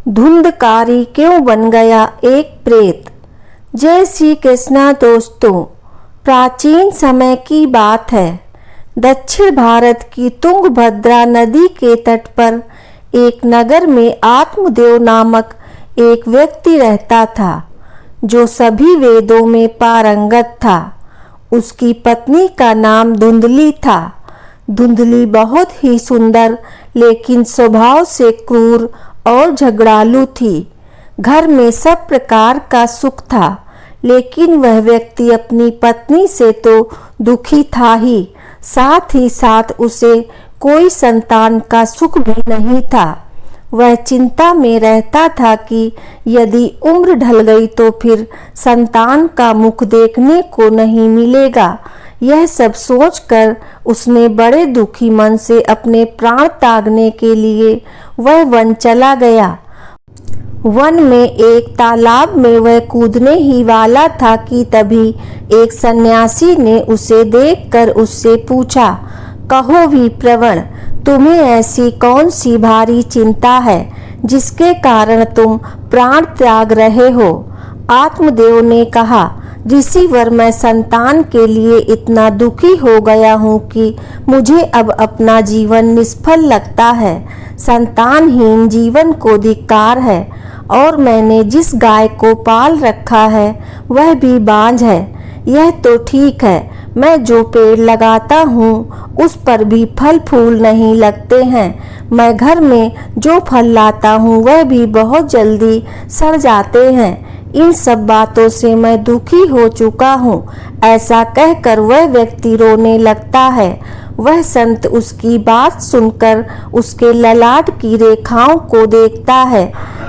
धुंधकारी क्यों बन गया एक प्रेत। जय श्री कृष्णा दोस्तों, प्राचीन समय की बात है। दक्षिण भारत की तुंगभद्रा नदी के तट पर एक नगर में आत्मदेव नामक एक व्यक्ति रहता था, जो सभी वेदों में पारंगत था। उसकी पत्नी का नाम धुंधली था। धुंधली बहुत ही सुंदर लेकिन स्वभाव से क्रूर और झगड़ालू थी। घर में सब प्रकार का सुख था, लेकिन वह व्यक्ति अपनी पत्नी से तो दुखी था ही साथ उसे कोई संतान का सुख भी नहीं था। वह चिंता में रहता था कि यदि उम्र ढल गई तो फिर संतान का मुख देखने को नहीं मिलेगा। यह सब सोचकर उसने बड़े दुखी मन से अपने प्राण त्यागने के लिए वह वन चला गया। वन में एक तालाब में वह कूदने ही वाला था कि तभी एक सन्यासी ने उसे देखकर उससे पूछा, कहो विप्रवर, तुम्हें ऐसी कौन सी भारी चिंता है जिसके कारण तुम प्राण त्याग रहे हो। आत्मदेव ने कहा, ऋषिवर, मैं संतान के लिए इतना दुखी हो गया हूँ कि मुझे अब अपना जीवन निष्फल लगता है। संतानहीन जीवन को धिक्कार है और मैंने जिस गाय को पाल रखा है वह भी बांझ है। यह तो ठीक है, मैं जो पेड़ लगाता हूँ उस पर भी फल फूल नहीं लगते हैं। मैं घर में जो फल लाता हूँ वह भी बहुत जल्दी सड़ जाते हैं। इन सब बातों से मैं दुखी हो चुका हूँ। ऐसा कहकर वह व्यक्ति रोने लगता है। वह संत उसकी बात सुनकर उसके ललाट की रेखाओं को देखता है।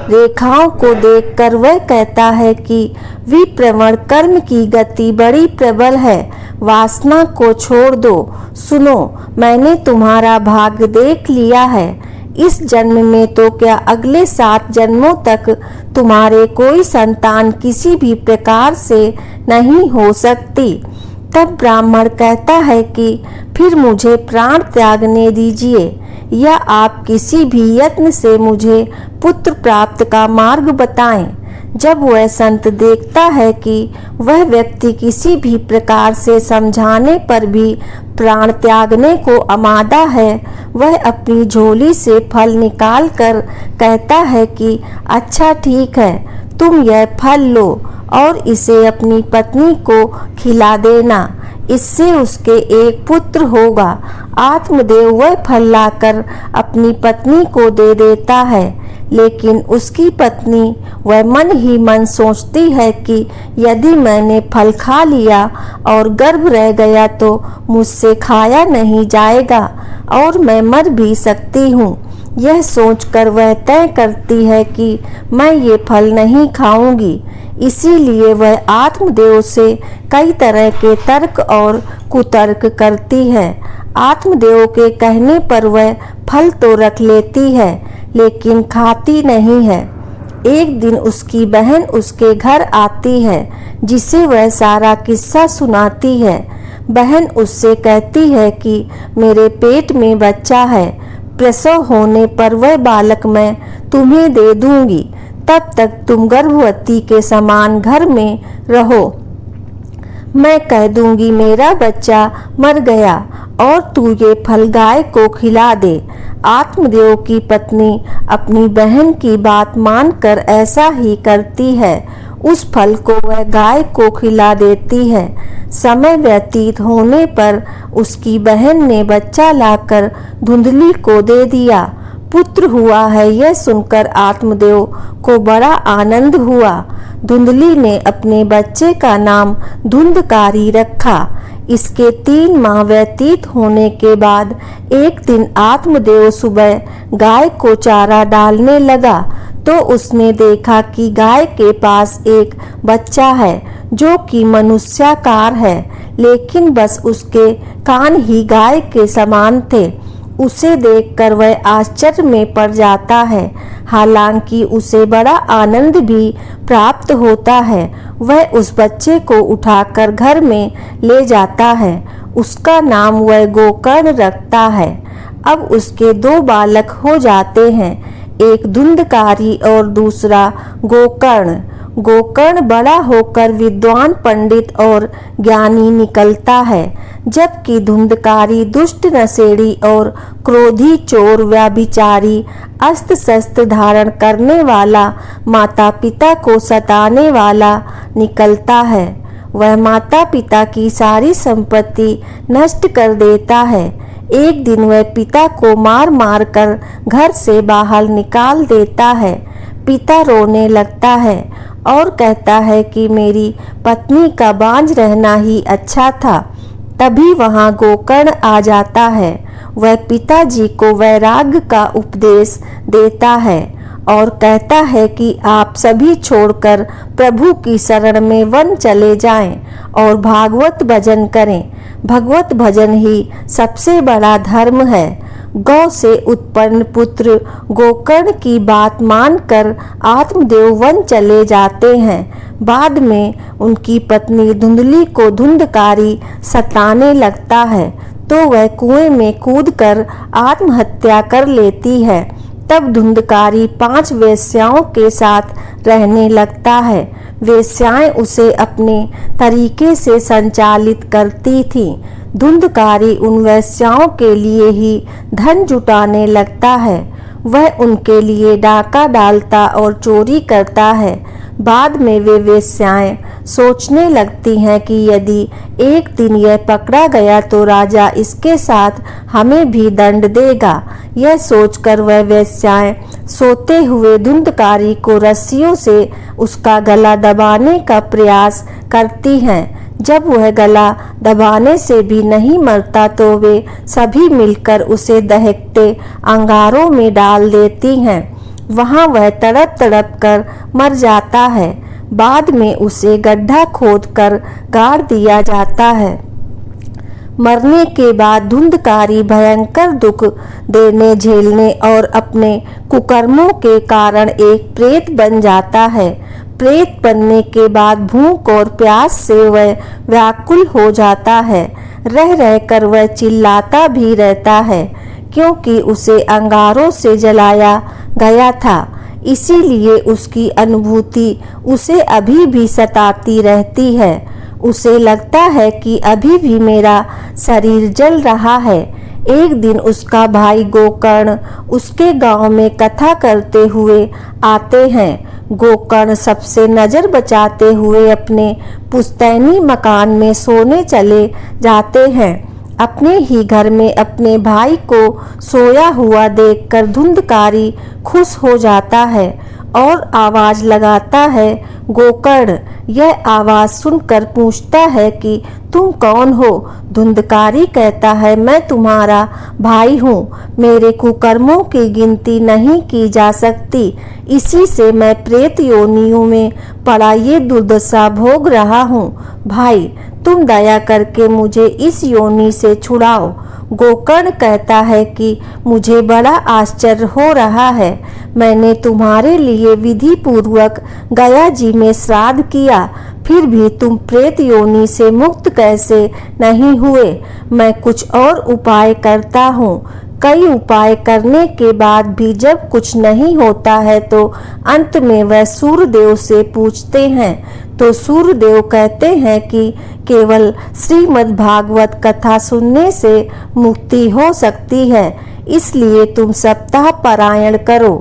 रेखाओं को देखकर वह कहता है कि विप्रवर, कर्म की गति बड़ी प्रबल है, वासना को छोड़ दो। सुनो, मैंने तुम्हारा भाग्य देख लिया है। इस जन्म में तो क्या अगले 7 जन्मों तक तुम्हारे कोई संतान किसी भी प्रकार से नहीं हो सकती। तब ब्राह्मण कहता है कि फिर मुझे प्राण त्यागने दीजिए, या आप किसी भी यत्न से मुझे पुत्र प्राप्त का मार्ग बताएं। जब वह संत देखता है कि वह व्यक्ति किसी भी प्रकार से समझाने पर भी प्राण त्यागने को आमादा है, वह अपनी झोली से फल निकाल कर कहता है कि अच्छा ठीक है, तुम यह फल लो और इसे अपनी पत्नी को खिला देना, इससे उसके एक पुत्र होगा। आत्मदेव वह फल लाकर अपनी पत्नी को दे देता है, लेकिन उसकी पत्नी वह मन ही मन सोचती है कि यदि मैंने फल खा लिया और गर्भ रह गया तो मुझसे खाया नहीं जाएगा और मैं मर भी सकती हूँ। यह सोचकर वह तय करती है कि मैं ये फल नहीं खाऊंगी। इसीलिए वह आत्मदेव से कई तरह के तर्क और कुतर्क करती है। आत्मदेव के कहने पर वह फल तो रख लेती है, लेकिन खाती नहीं है। एक दिन उसकी बहन उसके घर आती है, जिसे वह सारा किस्सा सुनाती है। बहन उससे कहती है कि मेरे पेट में बच्चा है, प्रसव होने पर वह बालक मैं तुम्हें दे दूंगी, तब तक तुम गर्भवती के समान घर में रहो। मैं कह दूंगी मेरा बच्चा मर गया और तू ये फल गाय को खिला दे। आत्मदेव की पत्नी अपनी बहन की बात मानकर ऐसा ही करती है। उस फल को वह गाय को खिला देती है। समय व्यतीत होने पर उसकी बहन ने बच्चा लाकर धुंधली को दे दिया। पुत्र हुआ है यह सुनकर आत्मदेव को बड़ा आनंद हुआ। धुंधली ने अपने बच्चे का नाम धुंधकारी रखा। इसके 3 माह व्यतीत होने के बाद एक दिन आत्मदेव सुबह गाय को चारा डालने लगा तो उसने देखा कि गाय के पास एक बच्चा है जो कि मनुष्याकार है, लेकिन बस उसके कान ही गाय के समान थे। उसे देखकर वह आश्चर्य में पड़ जाता है। हालांकि उसे बड़ा आनंद भी प्राप्त होता है। वह उस बच्चे को उठाकर घर में ले जाता है। उसका नाम वह गोकर्ण रखता है। अब उसके 2 बालक हो जाते हैं। एक धुंधकारी और दूसरा गोकर्ण। गोकर्ण बड़ा होकर विद्वान, पंडित और ज्ञानी निकलता है, जबकि धुंधकारी दुष्ट, नशेड़ी और क्रोधी, चोर, व्यभिचारी, अस्त्र शस्त्र धारण करने वाला, माता पिता को सताने वाला निकलता है। वह माता पिता की सारी संपत्ति नष्ट कर देता है। एक दिन वह पिता को मार मार कर घर से बाहर निकाल देता है। पिता रोने लगता है और कहता है कि मेरी पत्नी का बांझ रहना ही अच्छा था। तभी वहाँ गोकर्ण आ जाता है। वह पिताजी को वैराग्य का उपदेश देता है और कहता है कि आप सभी छोड़कर प्रभु की शरण में वन चले जाएं और भागवत भजन करें। भगवत भजन ही सबसे बड़ा धर्म है। गौ से उत्पन्न पुत्र गोकर्ण की बात मानकर आत्मदेव वन चले जाते हैं। बाद में उनकी पत्नी धुंधली को धुंधकारी सताने लगता है तो वह कुएं में कूदकर आत्महत्या कर लेती है। तब धुंधकारी 5 वेश्याओं के साथ रहने लगता है। वेश्याएं उसे अपने तरीके से संचालित करती थीं। धुंधकारी उन वेश्याओं के लिए ही धन जुटाने लगता है। वह उनके लिए डाका डालता और चोरी करता है। बाद में वे वेश्याएं सोचने लगती हैं कि यदि एक दिन यह पकड़ा गया तो राजा इसके साथ हमें भी दंड देगा। यह सोचकर वह वेश्याएं सोते हुए धुंधकारी को रस्सियों से उसका गला दबाने का प्रयास करती हैं। जब वह गला दबाने से भी नहीं मरता तो वे सभी मिलकर उसे दहकते अंगारों में डाल देती हैं। वहां वह तड़प तड़प कर मर जाता है। बाद में उसे गड्ढा खोदकर गाड़ दिया जाता है। मरने के बाद धुंधकारी भयंकर दुख देने, झेलने और अपने कुकर्मों के कारण एक प्रेत बन जाता है। प्रेत बनने के बाद भूख और प्यास से वह व्याकुल हो जाता है। रह रहकर वह चिल्लाता भी रहता है क्योंकि उसे अंगारों से जलाया गया था। इसीलिए उसकी अनुभूति उसे अभी भी सताती रहती है। उसे लगता है कि अभी भी मेरा शरीर जल रहा है। एक दिन उसका भाई गोकर्ण उसके गांव में कथा करते हुए आते हैं। गोकर्ण सबसे नजर बचाते हुए अपने पुश्तैनी मकान में सोने चले जाते हैं। अपने ही घर में अपने भाई को सोया हुआ देखकर धुंधकारी खुश हो जाता है और आवाज लगाता है, गोकर्ण। यह आवाज सुनकर पूछता है कि तुम कौन हो? धुंधकारी कहता है, मैं तुम्हारा भाई हूँ। मेरे कुकर्मों की गिनती नहीं की जा सकती। इसी से मैं प्रेत योनियों में पड़ा ये दुर्दशा भोग रहा हूँ। भाई, तुम दया करके मुझे इस योनि से छुड़ाओ। गोकर्ण कहता है कि मुझे बड़ा आश्चर्य हो रहा है। मैंने तुम्हारे लिए विधि पूर्वक गया जी में श्राद्ध किया, फिर भी तुम प्रेत योनि से मुक्त कैसे नहीं हुए? मैं कुछ और उपाय करता हूँ। कई उपाय करने के बाद भी जब कुछ नहीं होता है तो अंत में वह सूर्यदेव से पूछते हैं तो सूर्यदेव कहते हैं कि केवल श्रीमद् भागवत कथा सुनने से मुक्ति हो सकती है, इसलिए तुम सप्ताह पारायण करो।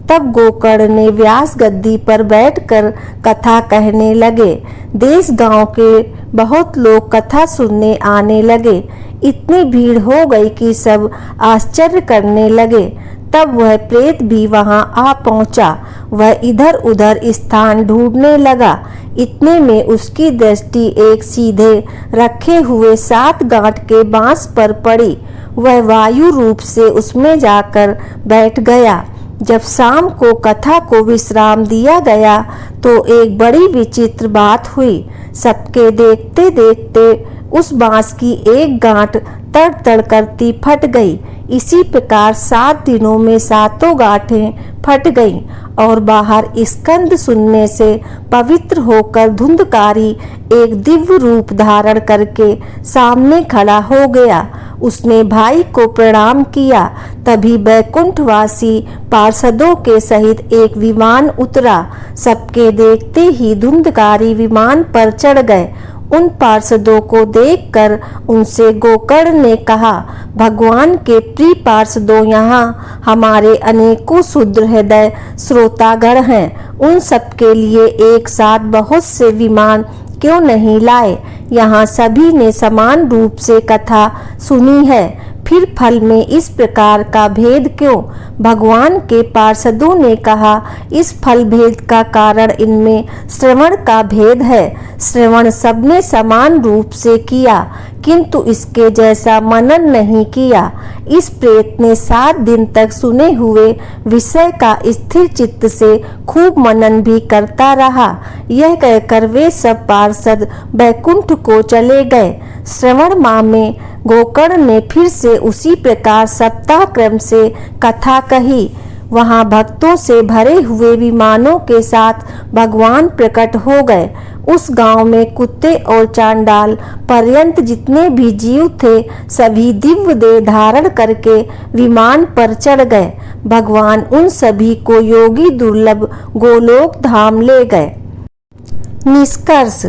तब गोकर्ण ने व्यास गद्दी पर बैठकर कथा कहने लगे। देश गांव के बहुत लोग कथा सुनने आने लगे। इतनी भीड़ हो गई कि सब आश्चर्य करने लगे। तब वह प्रेत भी वहां आ पहुंचा। वह इधर उधर स्थान ढूंढने लगा। इतने में उसकी दृष्टि एक सीधे रखे हुए 7 गांठ के बांस पर पड़ी। वह वायु रूप से उसमें जाकर बैठ गया। जब शाम को कथा को विश्राम दिया गया तो एक बड़ी विचित्र बात हुई। सबके देखते देखते उस बांस की एक गांठ तड़ तड़ करती फट गई। इसी प्रकार 7 दिनों में 7 गांठें फट गईं और बाहर स्कंद सुनने से पवित्र होकर धुंधकारी एक दिव्य रूप धारण करके सामने खड़ा हो गया। उसने भाई को प्रणाम किया। तभी बैकुंठवासी पार्षदों के सहित एक विमान उतरा। सबके देखते ही धुंधकारी विमान पर चढ़ गए। उन पार्षदों को देखकर उनसे गोकर्ण ने कहा, भगवान के प्रिय पार्षदों, यहाँ हमारे अनेकों शुद्र हृदय श्रोतागण हैं। उन सबके लिए एक साथ बहुत से विमान क्यों नहीं लाए? यहाँ सभी ने समान रूप से कथा सुनी है, फिर फल में इस प्रकार का भेद क्यों? भगवान के पार्षदों ने कहा, इस फल भेद का कारण इनमें श्रवण का भेद है। श्रवण सबने समान रूप से किया, किंतु इसके जैसा मनन नहीं किया। इस प्रेत ने 7 दिन तक सुने हुए विषय का स्थिर चित्त से खूब मनन भी करता रहा। यह कहकर वे सब पार्षद बैकुंठ को चले गए। श्रवण माह में गोकर्ण ने फिर से उसी प्रकार सप्ताह क्रम से कथा कही। वहां भक्तों से भरे हुए विमानों के साथ भगवान प्रकट हो गए। उस गांव में कुत्ते और चांडाल पर्यंत जितने भी जीव थे, सभी दिव्य देह धारण करके विमान पर चढ़ गए। भगवान उन सभी को योगी दुर्लभ गोलोक धाम ले गए। निष्कर्ष: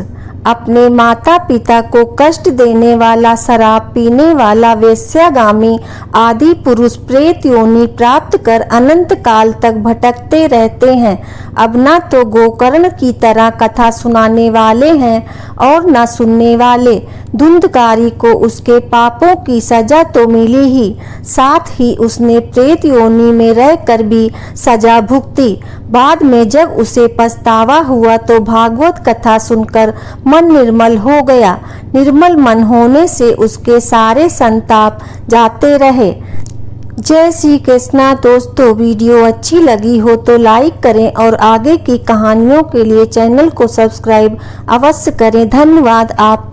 अपने माता पिता को कष्ट देने वाला, शराब पीने वाला, वेश्यागामी आदि पुरुष प्रेत योनि प्राप्त कर अनंत काल तक भटकते रहते हैं। अब न तो गोकर्ण की तरह कथा सुनाने वाले हैं और न सुनने वाले। धुंधकारी को उसके पापों की सजा तो मिली ही, साथ ही उसने प्रेत योनि में रहकर भी सजा भुगती। बाद में जब उसे पछतावा हुआ तो भागवत कथा सुनकर मन निर्मल हो गया। निर्मल मन होने से उसके सारे संताप जाते रहे। जय श्री कृष्णा। दोस्तों, वीडियो अच्छी लगी हो तो लाइक करें और आगे की कहानियों के लिए चैनल को सब्सक्राइब अवश्य करें। धन्यवाद आपका।